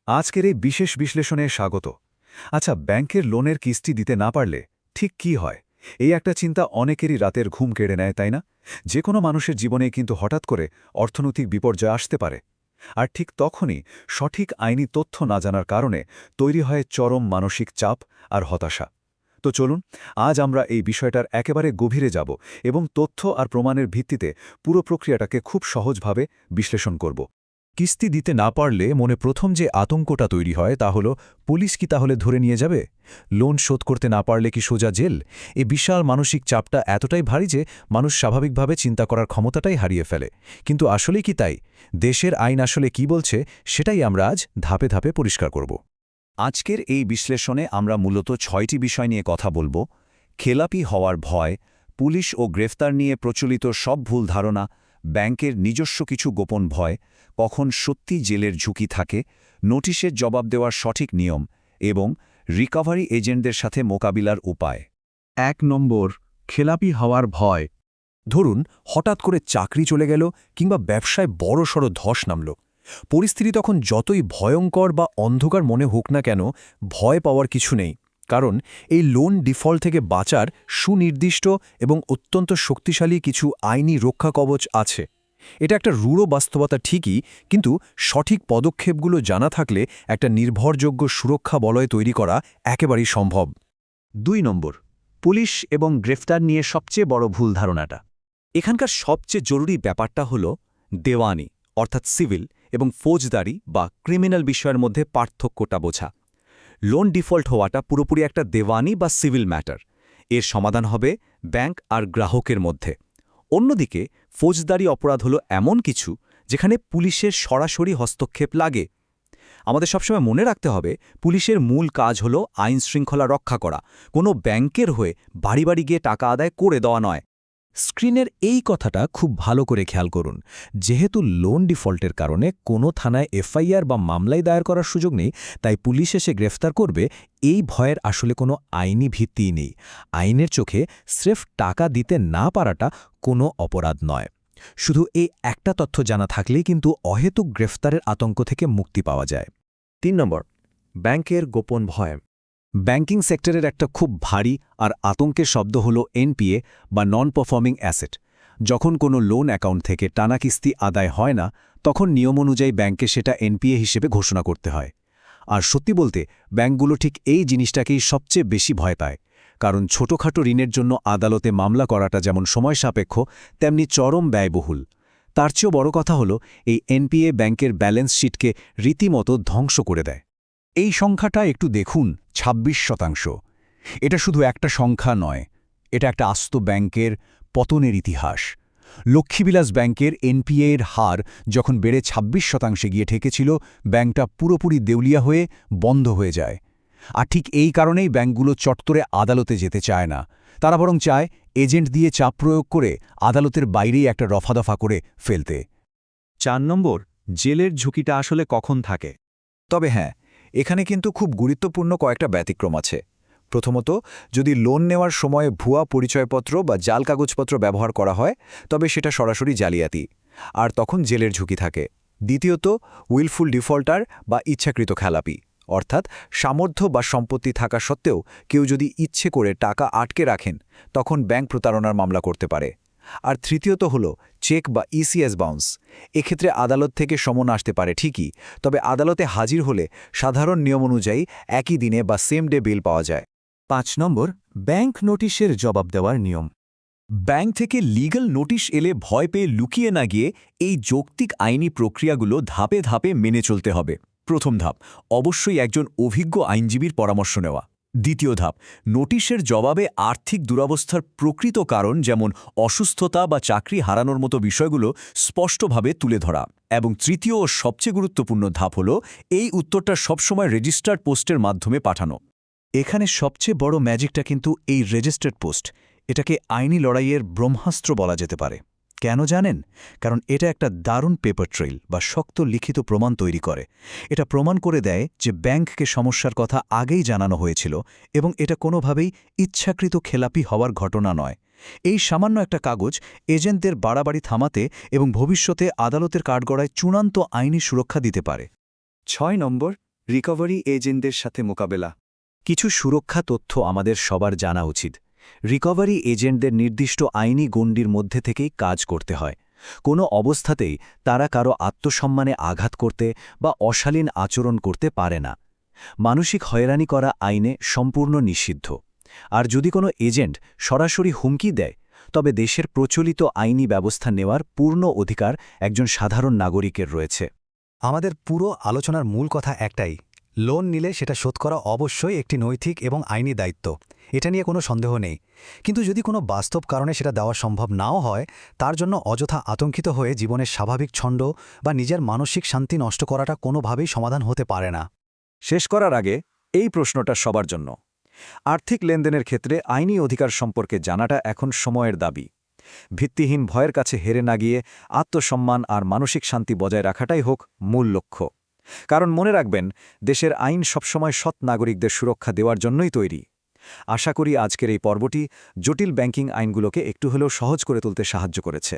আজকের এই বিশেষ বিশ্লেষণে স্বাগত। আচ্ছা, ব্যাংকের লোনের কিস্তি দিতে না পারলে ঠিক কি হয়? এই একটা চিন্তা অনেকেরই রাতের ঘুম কেড়ে নেয়, তাই না? যে কোনো মানুষের জীবনে কিন্তু হঠাৎ করে অর্থনৈতিক বিপর্যয় আসতে পারে। আর ঠিক তখনই সঠিক আইনি তথ্য না জানার কারণে তৈরি হয় চরম মানসিক চাপ আর হতাশা। তো চলুন, আজ আমরা এই বিষয়টার একেবারে গভীরে যাব এবং তথ্য আর প্রমাণের ভিত্তিতে পুরো প্রক্রিয়াটাকে খুব সহজভাবে বিশ্লেষণ করব। কিস্তি দিতে না পারলে মনে প্রথম যে আতঙ্কটা তৈরি হয় তা হল, পুলিশ কি তাহলে ধরে নিয়ে যাবে? লোন শোধ করতে না পারলে কি সোজা জেল? এই বিশাল মানসিক চাপটা এতটাই ভারী যে মানুষ স্বাভাবিকভাবে চিন্তা করার ক্ষমতাটাই হারিয়ে ফেলে। কিন্তু আসলে কি তাই? দেশের আইন আসলে কি বলছে সেটাই আমরা আজ ধাপে ধাপে পরিষ্কার করব। আজকের এই বিশ্লেষণে আমরা মূলত 6টি বিষয় নিয়ে কথা বলবো: খেলাপি হওয়ার ভয়, পুলিশ ও গ্রেফতার নিয়ে প্রচলিত সব ভুল ধারণা, ব্যাংকের নিজস্ব কিছু গোপন ভয়, কখন সত্যি জেলের ঝুঁকি থাকে, নোটিশের জবাব দেওয়ার সঠিক নিয়ম এবং রিকভারি এজেন্টদের সাথে মোকাবিলার উপায়। 1 নম্বর, খেলাপি হওয়ার ভয়। ধরুন হঠাৎ করে চাকরি চলে গেল কিংবা ব্যবসায় বড়সড় ধস নামল। পরিস্থিতি তখন যতই ভয়ঙ্কর বা অন্ধকার মনে হোক না কেন, ভয় পাওয়ার কিছু নেই। কারণ এই লোন ডিফল্ট থেকে বাঁচার সুনির্দিষ্ট এবং অত্যন্ত শক্তিশালী কিছু আইনি রক্ষা কবচ আছে। এটা একটা রূঢ় বাস্তবতা ঠিকই, কিন্তু সঠিক পদক্ষেপগুলো জানা থাকলে একটা নির্ভরযোগ্য সুরক্ষা বলয় তৈরি করা একেবারেই সম্ভব। 2 নম্বর, পুলিশ এবং গ্রেফতার নিয়ে সবচেয়ে বড় ভুল ধারণাটা। এখানকার সবচেয়ে জরুরি ব্যাপারটা হল দেওয়ানি, অর্থাৎ সিভিল এবং ফৌজদারি বা ক্রিমিনাল বিষয়ের মধ্যে পার্থক্যটা বোঝা। লোন ডিফল্ট হওয়াটা পুরোপুরি একটা দেওয়ানি বা সিভিল ম্যাটার। এর সমাধান হবে ব্যাংক আর গ্রাহকের মধ্যে। অন্যদিকে ফৌজদারি অপরাধ হলো এমন কিছু যেখানে পুলিশের সরাসরি হস্তক্ষেপ লাগে। আমাদের সবসময় মনে রাখতে হবে, পুলিশের মূল কাজ হলো আইন শৃঙ্খলা রক্ষা করা, কোনো ব্যাংকের হয়ে বাড়ি বাড়ি গিয়ে টাকা আদায় করে দেওয়া নয়। স্ক্রিনের এই কথাটা খুব ভালো করে খেয়াল করুন। যেহেতু লোন ডিফল্টের কারণে কোনো থানায় এফআইআর বা মামলাই দায়ের করার সুযোগ নেই, তাই পুলিশ এসে গ্রেফতার করবে, এই ভয়ের আসলে কোনো আইনি ভিত্তিই নেই। আইনের চোখে স্রেফ টাকা দিতে না পারাটা কোনো অপরাধ নয়। শুধু এই একটা তথ্য জানা থাকলেই কিন্তু অহেতুক গ্রেফতারের আতঙ্ক থেকে মুক্তি পাওয়া যায়। 3 নম্বর, ব্যাংকের গোপন ভয়। ব্যাংকিং সেক্টরের একটা খুব ভারী আর আতঙ্কের শব্দ হল এনপিএ বা নন পারফর্মিং অ্যাসেট। যখন কোনো লোন অ্যাকাউন্ট থেকে টানা কিস্তি আদায় হয় না, তখন নিয়ম অনুযায়ী ব্যাংকে সেটা এনপিএ হিসেবে ঘোষণা করতে হয়। আর সত্যি বলতে, ব্যাংকগুলো ঠিক এই জিনিসটাকেই সবচেয়ে বেশি ভয় পায়। কারণ ছোটখাটো ঋণের জন্য আদালতে মামলা করাটা যেমন সময় সাপেক্ষ, তেমনি চরম ব্যয়বহুল। তার চেয়েও বড় কথা হল, এই এনপিএ ব্যাংকের ব্যালেন্স শিটকে রীতিমতো ধ্বংস করে দেয়। এই সংখ্যাটা একটু দেখুন, ২৬%। এটা শুধু একটা সংখ্যা নয়, এটা একটা আস্ত ব্যাংকের পতনের ইতিহাস। লক্ষ্মীবিলাস ব্যাংকের এনপিএর হার যখন বেড়ে ২৬% গিয়ে ঠেকেছিল, ব্যাংকটা পুরোপুরি দেউলিয়া হয়ে বন্ধ হয়ে যায়। আর ঠিক এই কারণেই ব্যাংকগুলো চট্টরে আদালতে যেতে চায় না। তারা বরং চায় এজেন্ট দিয়ে চাপ প্রয়োগ করে আদালতের বাইরেই একটা রফাদফা করে ফেলতে। 4 নম্বর, জেলের ঝুঁকিটা আসলে কখন থাকে? তবে হ্যাঁ, এখানে কিন্তু খুব গুরুত্বপূর্ণ কয়েকটা ব্যতিক্রম আছে। প্রথমত, যদি লোন নেওয়ার সময় ভুয়া পরিচয়পত্র বা জাল কাগজপত্র ব্যবহার করা হয়, তবে সেটা সরাসরি জালিয়াতি, আর তখন জেলের ঝুঁকি থাকে। দ্বিতীয়ত, উইলফুল ডিফল্টার বা ইচ্ছাকৃত খেলাপি, অর্থাৎ সামর্থ্য বা সম্পত্তি থাকা সত্ত্বেও কেউ যদি ইচ্ছে করে টাকা আটকে রাখেন, তখন ব্যাংক প্রতারণার মামলা করতে পারে। আর তৃতীয়ত হল চেক বা ইসিএস বাউন্স। এক্ষেত্রে আদালত থেকে সমন আসতে পারে ঠিকই, তবে আদালতে হাজির হলে সাধারণ নিয়ম অনুযায়ী একই দিনে বা সেম ডে বিল পাওয়া যায়। 5 নম্বর, ব্যাংক নোটিশের জবাব দেওয়ার নিয়ম। ব্যাংক থেকে লিগ্যাল নোটিশ এলে ভয় পেয়ে লুকিয়ে না গিয়ে এই যৌক্তিক আইনি প্রক্রিয়াগুলো ধাপে ধাপে মেনে চলতে হবে। প্রথম ধাপ, অবশ্যই একজন অভিজ্ঞ আইনজীবীর পরামর্শ নেওয়া। দ্বিতীয় ধাপ, নোটিশের জবাবে আর্থিক দুরবস্থার প্রকৃত কারণ, যেমন অসুস্থতা বা চাকরি হারানোর মতো বিষয়গুলো স্পষ্টভাবে তুলে ধরা। এবং তৃতীয় ও সবচেয়ে গুরুত্বপূর্ণ ধাপ হল এই উত্তরটা সবসময় রেজিস্টার্ড পোস্টের মাধ্যমে পাঠানো। এখানে সবচেয়ে বড় ম্যাজিকটা কিন্তু এই রেজিস্টার্ড পোস্ট। এটাকে আইনি লড়াইয়ের ব্রহ্মাস্ত্র বলা যেতে পারে। কেন জানেন? কারণ এটা একটা দারুণ পেপার ট্রেইল বা শক্ত লিখিত প্রমাণ তৈরি করে। এটা প্রমাণ করে দেয় যে ব্যাংককে সমস্যার কথা আগেই জানানো হয়েছিল এবং এটা কোনোভাবেই ইচ্ছাকৃত খেলাপি হওয়ার ঘটনা নয়। এই সামান্য একটা কাগজ এজেন্টদের বাড়াবাড়ি থামাতে এবং ভবিষ্যতে আদালতের কাঠগড়ায় চূড়ান্ত আইনি সুরক্ষা দিতে পারে। 6 নম্বর, রিকভারি এজেন্টদের সাথে মোকাবেলা। কিছু সুরক্ষা তথ্য আমাদের সবার জানা উচিত। রিকভারি এজেন্টদের নির্দিষ্ট আইনি গণ্ডির মধ্যে থেকেই কাজ করতে হয়। কোনো অবস্থাতেই তারা কারো আত্মসম্মানে আঘাত করতে বা অশালীন আচরণ করতে পারে না। মানসিক হয়রানি করা আইনে সম্পূর্ণ নিষিদ্ধ। আর যদি কোনো এজেন্ট সরাসরি হুমকি দেয়, তবে দেশের প্রচলিত আইনি ব্যবস্থা নেওয়ার পূর্ণ অধিকার একজন সাধারণ নাগরিকের রয়েছে। আমাদের পুরো আলোচনার মূল কথা একটাই, লোন নিলে সেটা শোধ করা অবশ্যই একটি নৈতিক এবং আইনি দায়িত্ব, এটা নিয়ে কোনো সন্দেহ নেই। কিন্তু যদি কোনো বাস্তব কারণে সেটা দেওয়া সম্ভব নাও হয়, তার জন্য অযথা আতঙ্কিত হয়ে জীবনের স্বাভাবিক ছন্দ বা নিজের মানসিক শান্তি নষ্ট করাটা কোনোভাবেই সমাধান হতে পারে না। শেষ করার আগে এই প্রশ্নটা সবার জন্য। আর্থিক লেনদেনের ক্ষেত্রে আইনি অধিকার সম্পর্কে জানাটা এখন সময়ের দাবি। ভিত্তিহীন ভয়ের কাছে হেরে না গিয়ে আত্মসম্মান আর মানসিক শান্তি বজায় রাখাটাই হোক মূল লক্ষ্য। কারণ মনে রাখবেন, দেশের আইন সবসময় সৎ নাগরিকদের সুরক্ষা দেওয়ার জন্যই তৈরি। আশা করি আজকের এই পর্বটি জটিল ব্যাংকিং আইনগুলোকে একটু হলেও সহজ করে তুলতে সাহায্য করেছে।